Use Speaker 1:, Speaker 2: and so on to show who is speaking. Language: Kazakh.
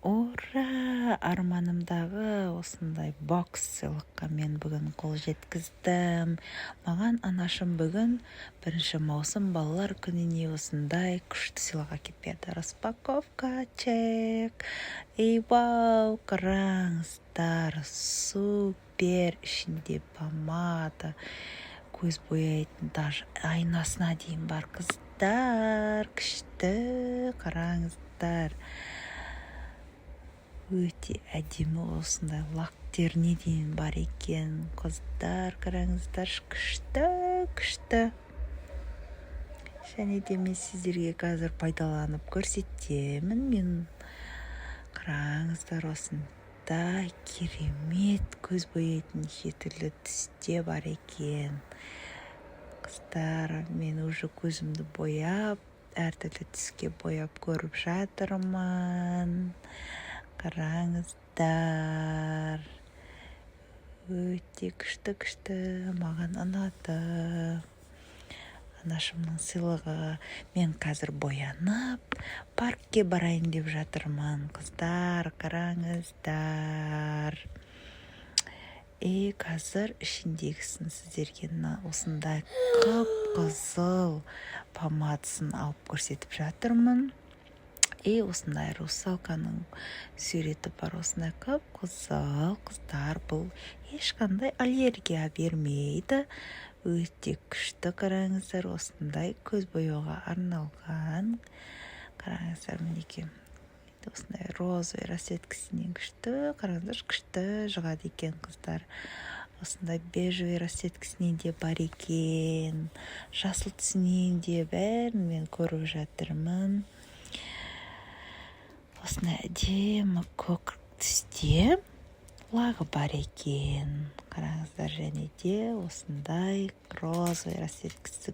Speaker 1: Ура! Арманымдағы осындай бокс сыйлыққа мен бүгін қол жеткіздім. Маған анашым бүгін 1 маусым балалар күніне осындай күшті сыйлық әкеп берді. Распаковка чек. Вау, қараңыздар, супер. Ішінде помада, көз бояйтын даже айнасына дейін бар. Қыздар, күшті, қараңыздар. Өте әдемі осындай лактеріне дейін бар екен. Қыздар, қараңыздар, күшті. Және де мен сіздерге қазір пайдаланып көрсетемін. Мен қараңыздар, осындай керемет көз бояйтын түрлі түсте бар екен. Қыздар, мен уже көзімді бояп, әртүрлі түске бояп көріп жатырмын. Қараңыздар, өте күшті, маған ұнады. Анашымның сыйлығы. Мен қазір боянып, паркке барайын деп жатырмын. Қыздар, қараңыздар. Қазір ішіндегісін сіздерге осындай қып-қызыл помадасын алып көрсетіп жатырмын. Осындай русалканың суреті бар. Осындай қып-қызыл. Қыздар, бұл ешқандай аллергия бермейді. Өте күшті, қараңыздар, осындай көз бояуға арналған. Қараңыздар, мінекей. Осындай розовый расцветкасінен күшті. Қараңыздар, күшті шығады екен, қыздар. Осындай бежевый расцветкасінен де бар екен. Жасыл түсінен де бәрін мен көріп жатырмын. Осындай әдемі көк түсте лағы бар екен. Қараңыздар, және де осындай розовый расцветкасы